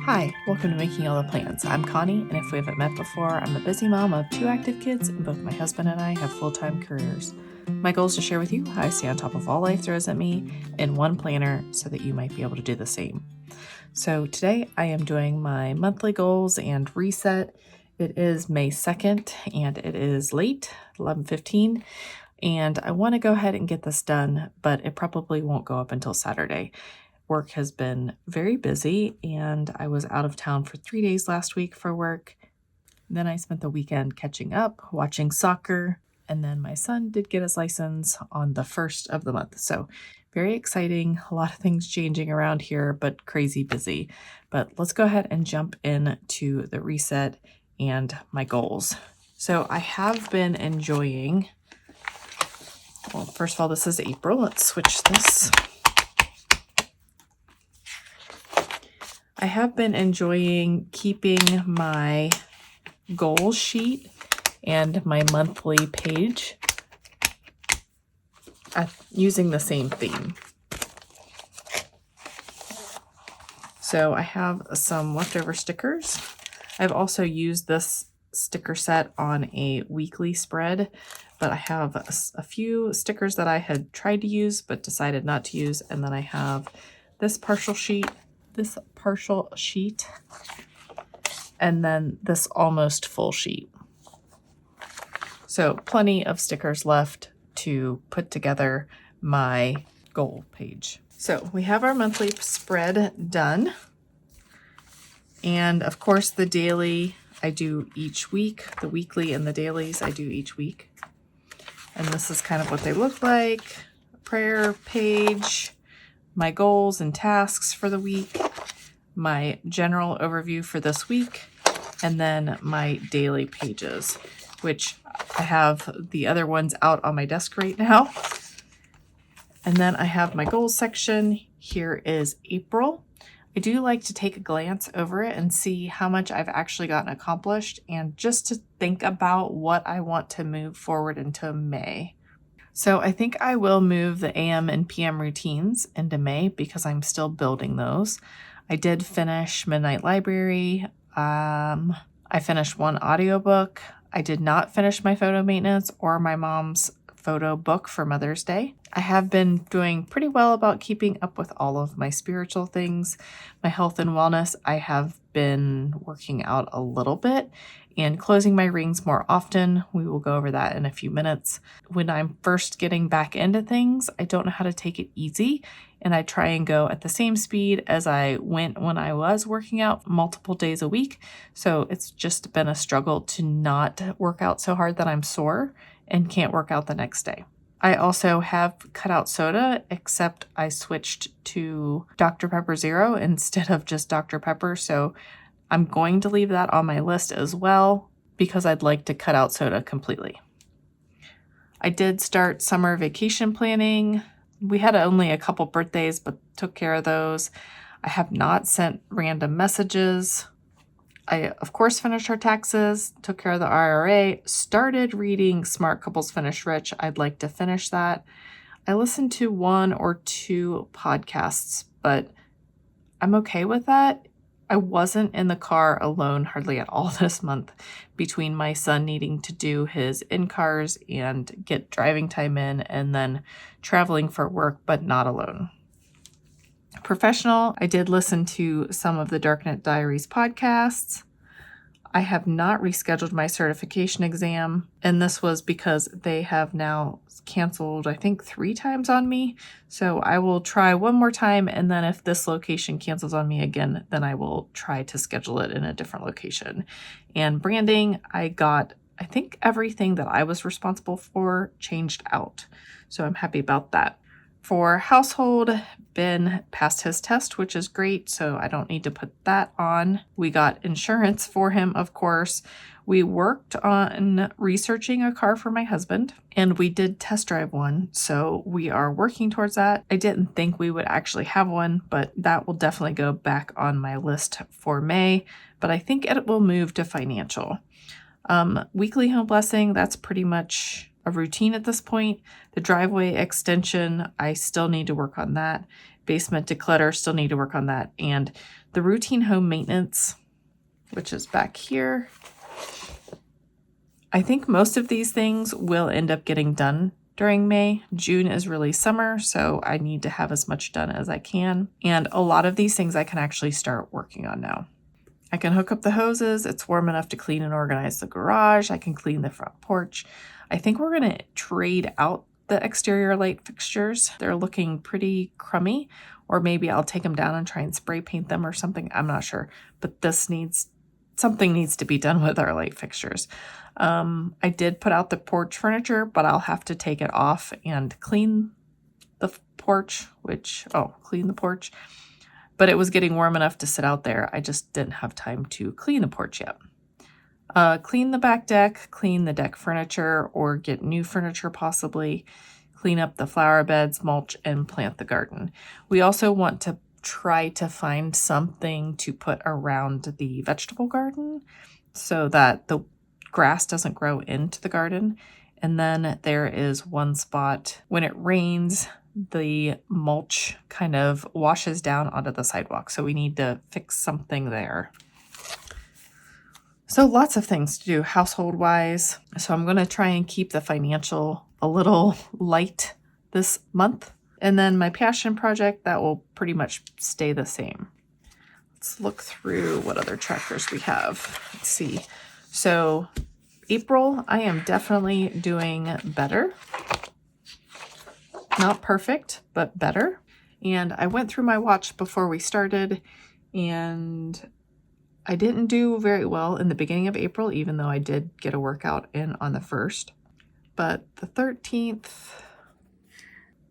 Hi, welcome to Making All the Plans. I'm Connie, and if we haven't met before, I'm a busy mom of 2 active kids, and both my husband and I have full-time careers. My goal is to share with you how I stay on top of all life throws at me in one planner so that you might be able to do the same. So today I am doing my monthly goals and reset. It is May 2nd, and it is late, 11:15, and I want to go ahead and get this done, but it probably won't go up until Saturday. Work has been very busy, and I was out of town for 3 days last week for work. Then I spent the weekend catching up, watching soccer, and then my son did get his license on the 1st of the month. So very exciting, a lot of things changing around here, but crazy busy. But let's go ahead and jump into the reset and my goals. So I have been enjoying, well, first of all, this is April. Let's switch this. I have been enjoying keeping my goal sheet and my monthly page using the same theme. So I have some leftover stickers. I've also used this sticker set on a weekly spread, but I have a few stickers that I had tried to use but decided not to use, and then I have this partial sheet, and then this almost full sheet. So plenty of stickers left to put together my goal page. So we have our monthly spread done. And of course the daily I do each week, the weekly and the dailies I do each week. And this is kind of what they look like. Prayer page, my goals and tasks for the week, my general overview for this week, and then my daily pages, which I have the other ones out on my desk right now. And then I have my goals section. Here is April. I do like to take a glance over it and see how much I've actually gotten accomplished, and just to think about what I want to move forward into May. So I think I will move the AM and PM routines into May because I'm still building those. I did finish Midnight Library. I finished one audiobook. I did not finish my photo maintenance or my mom's photo book for Mother's Day. I have been doing pretty well about keeping up with all of my spiritual things. My health and wellness, I have been working out a little bit and closing my rings more often. We will go over that in a few minutes. When I'm first getting back into things, I don't know how to take it easy, and I try and go at the same speed as I went when I was working out multiple days a week. So it's just been a struggle to not work out so hard that I'm sore and can't work out the next day. I also have cut out soda, except I switched to Dr. Pepper Zero instead of just Dr. Pepper. So I'm going to leave that on my list as well because I'd like to cut out soda completely. I did start summer vacation planning. We had only a couple birthdays, but took care of those. I have not sent random messages. I, of course, finished our taxes, took care of the IRA, started reading Smart Couples Finish Rich. I'd like to finish that. I listened to 1 or 2 podcasts, but I'm okay with that. I wasn't in the car alone hardly at all this month, between my son needing to do his in-cars and get driving time in, and then traveling for work, but not alone. Professional, I did listen to some of the Darknet Diaries podcasts. I have not rescheduled my certification exam, and this was because they have now canceled, I think, 3 times on me. So I will try one more time, and then if this location cancels on me again, then I will try to schedule it in a different location. And branding, I got, I think, everything that I was responsible for changed out. So I'm happy about that. For household, Ben passed his test, which is great, so I don't need to put that on. We got insurance for him, of course. We worked on researching a car for my husband, and we did test drive one, so we are working towards that. I didn't think we would actually have one, but that will definitely go back on my list for May, but I think it will move to financial. Weekly home blessing, that's pretty much a routine at this point. The driveway extension, I still need to work on that. Basement declutter, still need to work on that. And The routine home maintenance, which is back here. I think most of these things will end up getting done during May. June is really summer, so I need to have as much done as I can. And a lot of these things I can actually start working on now. I can hook up the hoses. It's warm enough to clean and organize the garage. I can clean the front porch. I think we're going to trade out the exterior light fixtures. They're looking pretty crummy, or maybe I'll take them down and try and spray paint them or something. I'm not sure, but something needs to be done with our light fixtures. I did put out the porch furniture, but I'll have to take it off and clean the porch, clean the porch. But it was getting warm enough to sit out there. I just didn't have time to clean the porch yet. Clean the back deck, clean the deck furniture, or get new furniture possibly. Clean up the flower beds, mulch, and plant the garden. We also want to try to find something to put around the vegetable garden so that the grass doesn't grow into the garden. And then there is one spot when it rains, the mulch kind of washes down onto the sidewalk. So we need to fix something there. So lots of things to do household wise. So I'm going to try and keep the financial a little light this month. And then my passion project, that will pretty much stay the same. Let's look through what other trackers we have. Let's see. So April, I am definitely doing better. Not perfect, but better. And I went through my watch before we started, and I didn't do very well in the beginning of April, even though I did get a workout in on the 1st. But the 13th,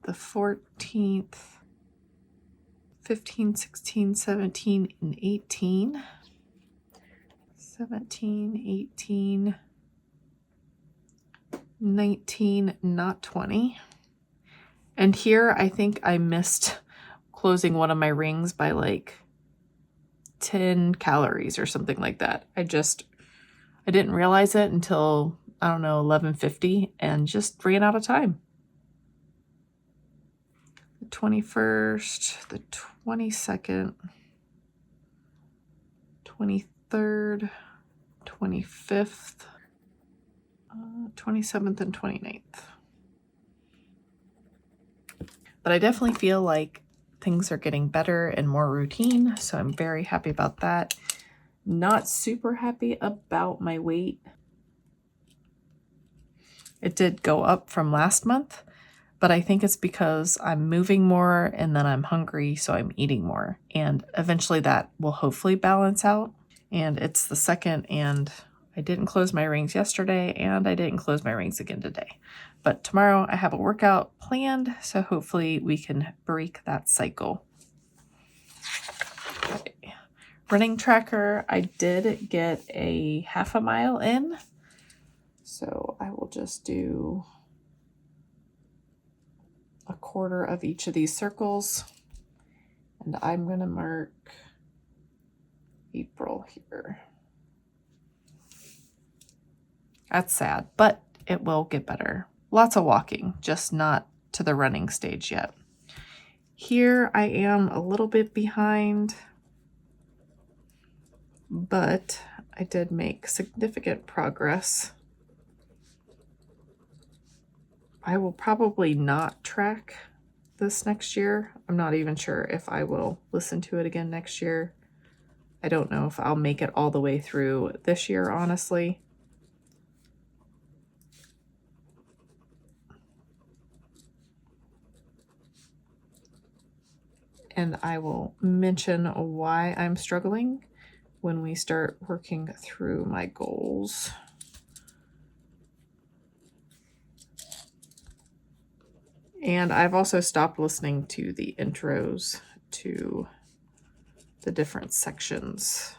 the 14th, 15, 16, 17, and 18. 17, 18, 19, not 20. And here I think I missed closing one of my rings by like 10 calories or something like that. I didn't realize it until, I don't know, 11:50 and just ran out of time. The 21st, the 22nd, 23rd, 25th, 27th, and 29th. But I definitely feel like things are getting better and more routine, so I'm very happy about that. Not super happy about my weight. It did go up from last month, but I think it's because I'm moving more and then I'm hungry, so I'm eating more. And eventually that will hopefully balance out. And it's the 2nd, and I didn't close my rings yesterday, and I didn't close my rings again today. But tomorrow I have a workout planned, so hopefully we can break that cycle. Okay. Running tracker, I did get a half a mile in, so I will just do a quarter of each of these circles, and I'm going to mark April here. That's sad, but it will get better. Lots of walking, just not to the running stage yet. Here I am a little bit behind, but I did make significant progress. I will probably not track this next year. I'm not even sure if I will listen to it again next year. I don't know if I'll make it all the way through this year, honestly. And I will mention why I'm struggling when we start working through my goals. And I've also stopped listening to the intros to the different sections.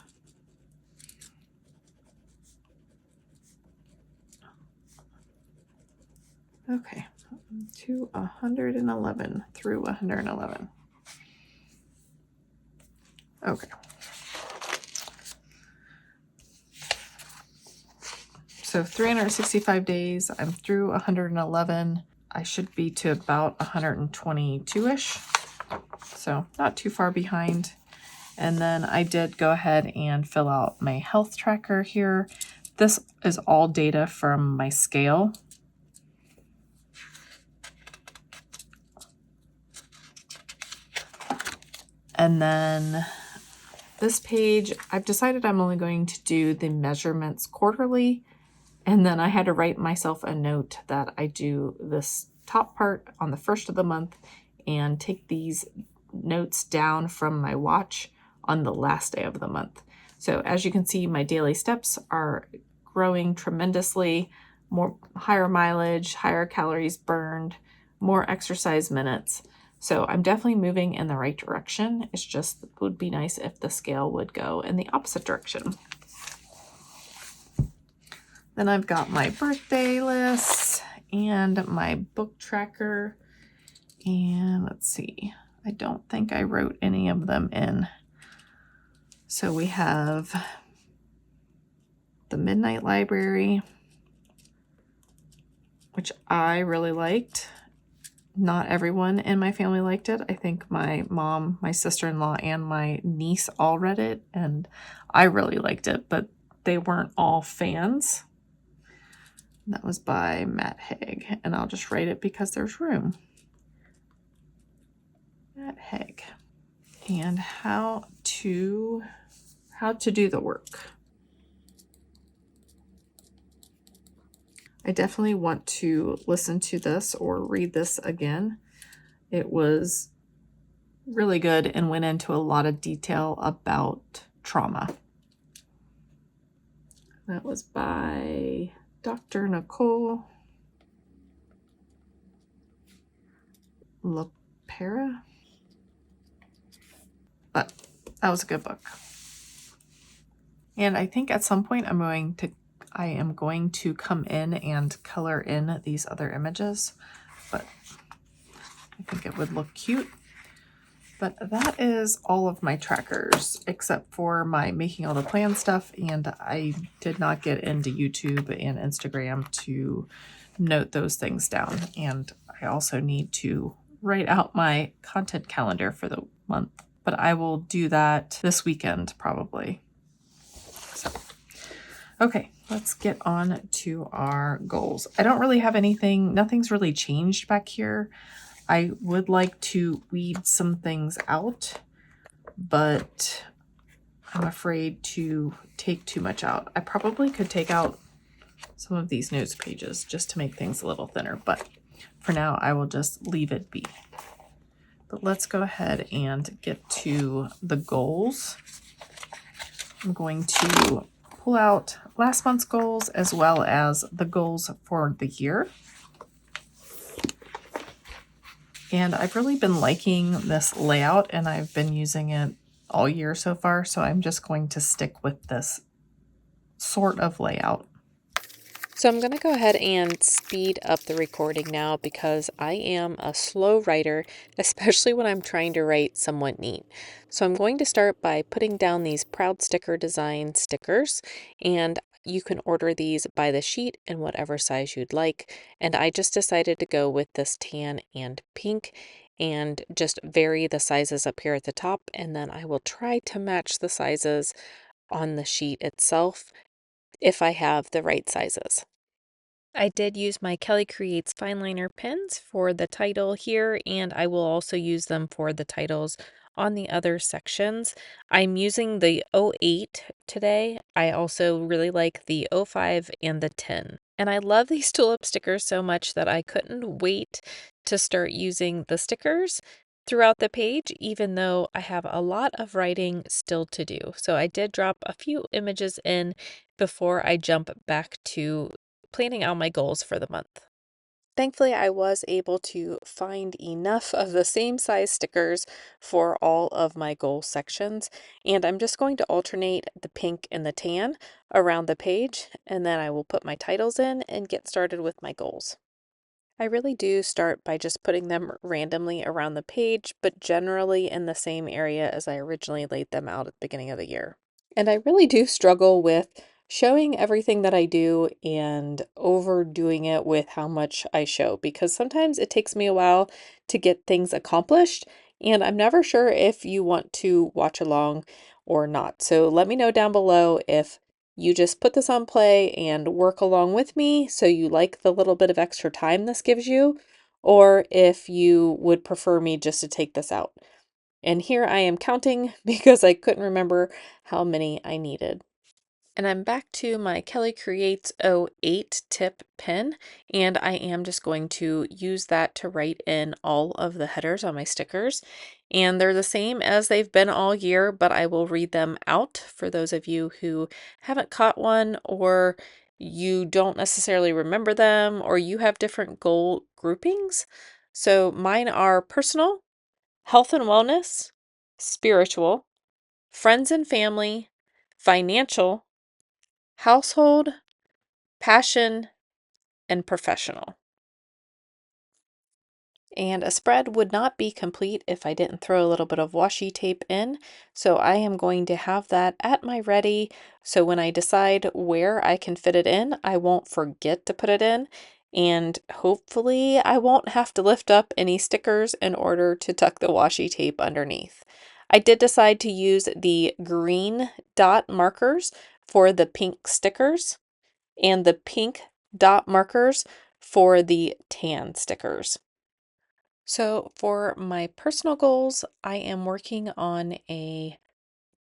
Okay, to 111, through 111. Okay. So 365 days, I'm through 111. I should be to about 122-ish. So not too far behind. And then I did go ahead and fill out my health tracker here. This is all data from my scale. And then this page, I've decided I'm only going to do the measurements quarterly. And then I had to write myself a note that I do this top part on the first of the month and take these notes down from my watch on the last day of the month. So as you can see, my daily steps are growing tremendously, more higher mileage, higher calories burned, more exercise minutes. So I'm definitely moving in the right direction. It's just it would be nice if the scale would go in the opposite direction. Then I've got my birthday list and my book tracker. And let's see, I don't think I wrote any of them in. So we have the Midnight Library, which I really liked. Not everyone in my family liked it. I think my mom, my sister-in-law, and my niece all read it, and I really liked it, but they weren't all fans. That was by Matt Haig, and I'll just write it because there's room. Matt Haig. And how to do the work. I definitely want to listen to this or read this again. It was really good and went into a lot of detail about trauma. That was by Dr. Nicole LaPera. But that was a good book. And I think at some point I am going to come in and color in these other images, but I think it would look cute. But that is all of my trackers except for my making all the plan stuff, and I did not get into YouTube and Instagram to note those things down. And I also need to write out my content calendar for the month, but I will do that this weekend probably. So, okay, let's get on to our goals. I don't really have anything, nothing's really changed back here. I would like to weed some things out, but I'm afraid to take too much out. I probably could take out some of these notes pages just to make things a little thinner, but for now I will just leave it be. But let's go ahead and get to the goals. I'm going to pull out last month's goals as well as the goals for the year. And I've really been liking this layout, and I've been using it all year so far, so I'm just going to stick with this sort of layout. So I'm going to go ahead and speed up the recording now because I am a slow writer, especially when I'm trying to write somewhat neat. So I'm going to start by putting down these Proud Sticker Design stickers, and you can order these by the sheet in whatever size you'd like. And I just decided to go with this tan and pink and just vary the sizes up here at the top, and then I will try to match the sizes on the sheet itself if I have the right sizes. I did use my Kelly Creates fine liner pens for the title here, and I will also use them for the titles on the other sections. I'm using the 08 today. I also really like the 05 and the 10. And I love these tulip stickers so much that I couldn't wait to start using the stickers throughout the page, even though I have a lot of writing still to do. So I did drop a few images in before I jump back to planning out my goals for the month. Thankfully, I was able to find enough of the same size stickers for all of my goal sections, and I'm just going to alternate the pink and the tan around the page, and then I will put my titles in and get started with my goals. I really do start by just putting them randomly around the page, but generally in the same area as I originally laid them out at the beginning of the year. And I really do struggle with showing everything that I do and overdoing it with how much I show, because sometimes it takes me a while to get things accomplished, and I'm never sure if you want to watch along or not. So let me know down below if you just put this on play and work along with me so you like the little bit of extra time this gives you, or if you would prefer me just to take this out. And here I am counting because I couldn't remember how many I needed. And I'm back to my Kelly Creates 08 tip pen, and I am just going to use that to write in all of the headers on my stickers. And they're the same as they've been all year, but I will read them out for those of you who haven't caught one, or you don't necessarily remember them, or you have different goal groupings. So mine are personal, health and wellness, spiritual, friends and family, financial, household, passion, and professional. And a spread would not be complete if I didn't throw a little bit of washi tape in. So I am going to have that at my ready. So when I decide where I can fit it in, I won't forget to put it in. And hopefully I won't have to lift up any stickers in order to tuck the washi tape underneath. I did decide to use the green dot markers for the pink stickers and the pink dot markers for the tan stickers. So for my personal goals, I am working on I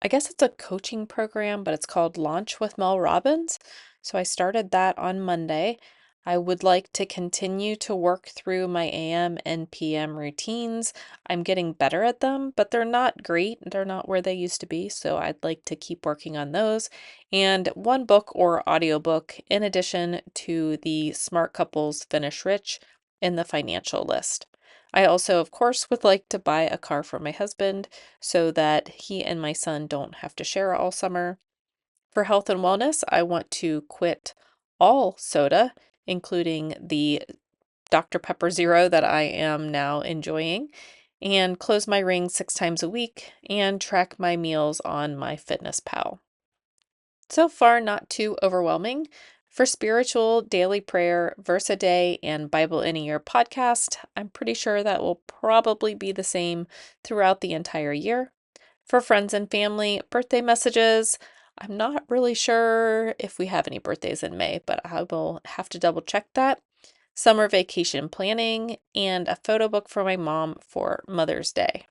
guess it's a coaching program, but it's called Launch with Mel Robbins. So I started that on Monday. I would like to continue to work through my AM and PM routines. I'm getting better at them, but they're not great. They're not where they used to be. So I'd like to keep working on those. And one book or audiobook in addition to the Smart Couples Finish Rich in the financial list. I also, of course, would like to buy a car for my husband so that he and my son don't have to share all summer. For health and wellness, I want to quit all soda, including the Dr. Pepper Zero that I am now enjoying, and close my ring 6 times a week and track my meals on MyFitnessPal. So far, not too overwhelming. For spiritual, daily prayer, verse a day, and Bible in a year podcast, I'm pretty sure that will probably be the same throughout the entire year. For friends and family, birthday messages, I'm not really sure if we have any birthdays in May, but I will have to double check that. Summer vacation planning, and a photo book for my mom for Mother's Day.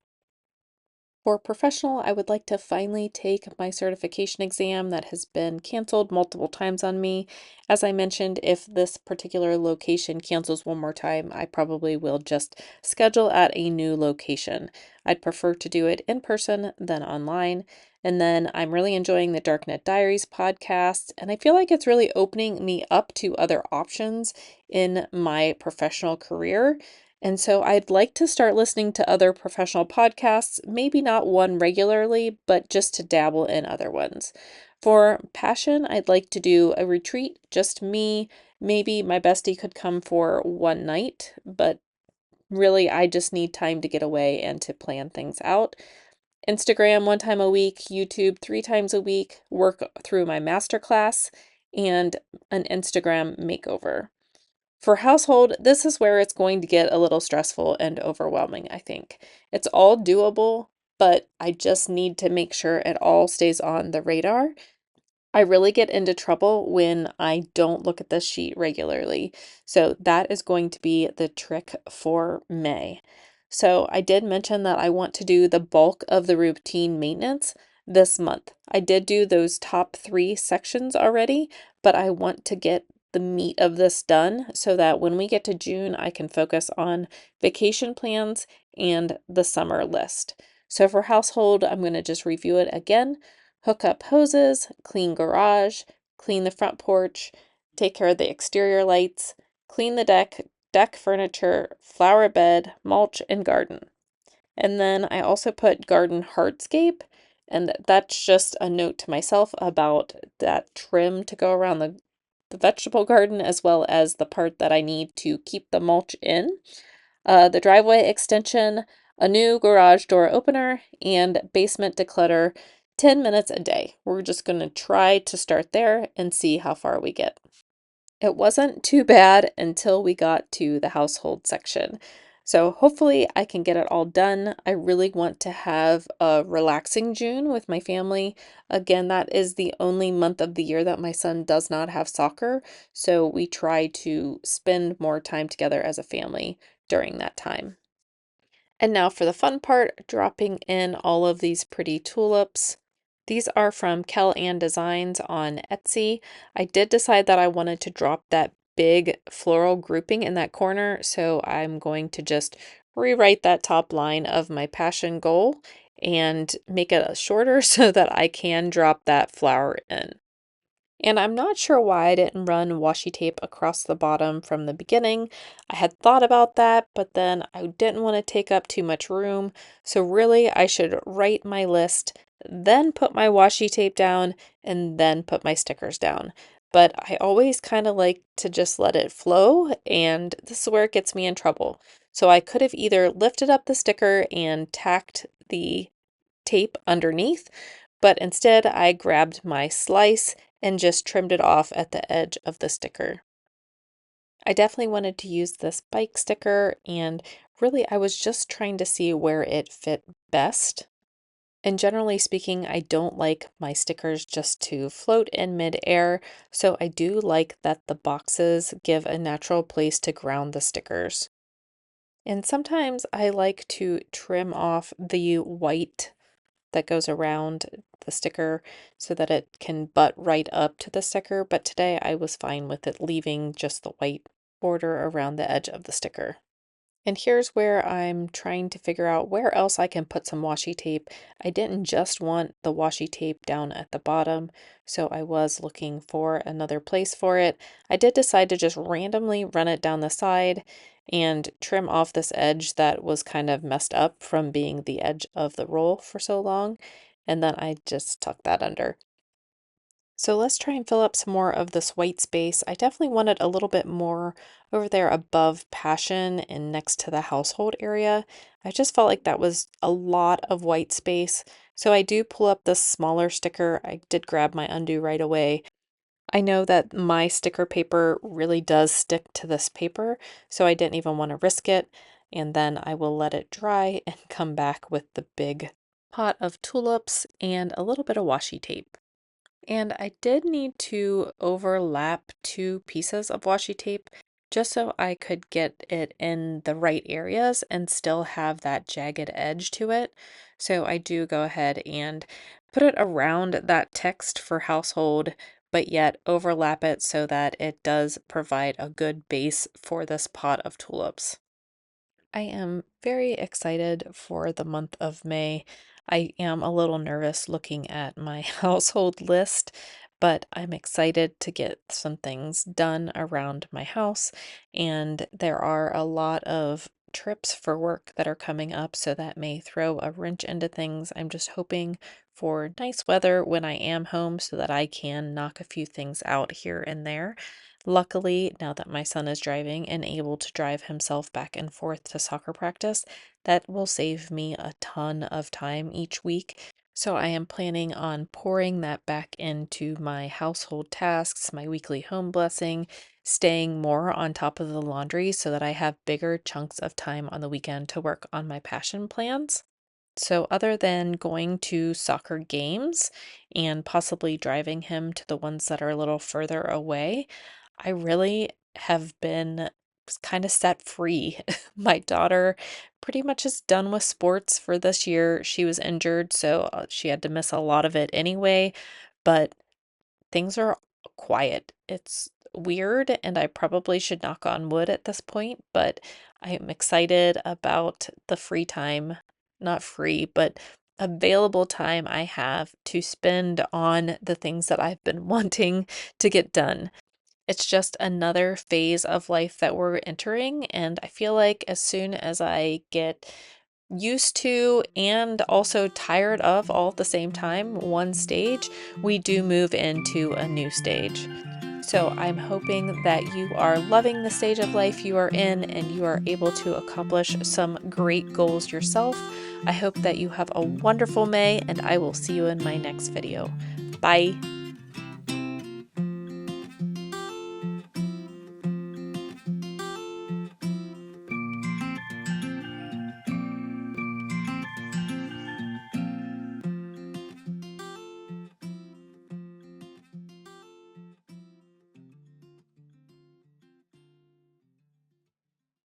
For professional, I would like to finally take my certification exam that has been canceled multiple times on me. As I mentioned, if this particular location cancels one more time, I probably will just schedule at a new location. I'd prefer to do it in person than online. And then I'm really enjoying the Darknet Diaries podcast, and I feel like it's really opening me up to other options in my professional career. And so I'd like to start listening to other professional podcasts, maybe not one regularly, but just to dabble in other ones. For passion, I'd like to do a retreat, just me. Maybe my bestie could come for one night, but really I just need time to get away and to plan things out. Instagram 1 time a week, YouTube 3 times a week, work through my masterclass, and an Instagram makeover. For household, this is where it's going to get a little stressful and overwhelming, I think. It's all doable, but I just need to make sure it all stays on the radar. I really get into trouble when I don't look at this sheet regularly. So that is going to be the trick for May. So I did mention that I want to do the bulk of the routine maintenance this month. I did do those top 3 sections already, but I want to get the meat of this done so that when we get to June, I can focus on vacation plans and the summer list. So for household, I'm going to just review it again. Hook up hoses, clean garage, clean the front porch, take care of the exterior lights, clean the deck furniture, flower bed, mulch, and garden. And then I also put garden hardscape, and that's just a note to myself about that trim to go around the vegetable garden, as well as the part that I need to keep the mulch in. The driveway extension, a new garage door opener, and basement declutter 10 minutes a day. We're just going to try to start there and see how far we get. It wasn't too bad until we got to the household section. So hopefully I can get it all done. I really want to have a relaxing June with my family. Again, that is the only month of the year that my son does not have soccer, so we try to spend more time together as a family during that time. And now for the fun part, dropping in all of these pretty tulips. These are from Kell-Ann Designs on Etsy. I did decide that I wanted to drop that big floral grouping in that corner, so I'm going to just rewrite that top line of my passion goal and make it shorter so that I can drop that flower in. And I'm not sure why I didn't run washi tape across the bottom from the beginning. I had thought about that, but then I didn't want to take up too much room. So really, I should write my list, then put my washi tape down, and then put my stickers down. But I always kind of like to just let it flow, and this is where it gets me in trouble. So I could have either lifted up the sticker and tacked the tape underneath, but instead I grabbed my slice and just trimmed it off at the edge of the sticker. I definitely wanted to use this bike sticker, and really I was just trying to see where it fit best. And generally speaking, I don't like my stickers just to float in midair, so I do like that the boxes give a natural place to ground the stickers. And sometimes I like to trim off the white that goes around the sticker so that it can butt right up to the sticker, but today I was fine with it leaving just the white border around the edge of the sticker. And here's where I'm trying to figure out where else I can put some washi tape. I didn't just want the washi tape down at the bottom, so I was looking for another place for it. I did decide to just randomly run it down the side and trim off this edge that was kind of messed up from being the edge of the roll for so long, and then I just tucked that under. So let's try and fill up some more of this white space. I definitely wanted a little bit more over there above passion and next to the household area. I just felt like that was a lot of white space. So I do pull up this smaller sticker. I did grab my undo right away. I know that my sticker paper really does stick to this paper, so I didn't even want to risk it. And then I will let it dry and come back with the big pot of tulips and a little bit of washi tape. And I did need to overlap two pieces of washi tape just so I could get it in the right areas and still have that jagged edge to it. So I do go ahead and put it around that text for household, but yet overlap it so that it does provide a good base for this pot of tulips. I am very excited for the month of May. I am a little nervous looking at my household list, but I'm excited to get some things done around my house. And there are a lot of trips for work that are coming up, so that may throw a wrench into things. I'm just hoping for nice weather when I am home so that I can knock a few things out here and there. Luckily, now that my son is driving and able to drive himself back and forth to soccer practice, that will save me a ton of time each week. So I am planning on pouring that back into my household tasks, my weekly home blessing, staying more on top of the laundry so that I have bigger chunks of time on the weekend to work on my passion plans. So, other than going to soccer games and possibly driving him to the ones that are a little further away, I really have been kind of set free. My daughter pretty much is done with sports for this year. She was injured, so she had to miss a lot of it anyway, but things are quiet. It's weird, and I probably should knock on wood at this point, but I am excited about the free time, not free, but available time I have to spend on the things that I've been wanting to get done. It's just another phase of life that we're entering, and I feel like as soon as I get used to and also tired of all at the same time one stage, we do move into a new stage. So I'm hoping that you are loving the stage of life you are in and you are able to accomplish some great goals yourself. I hope that you have a wonderful May, and I will see you in my next video. Bye.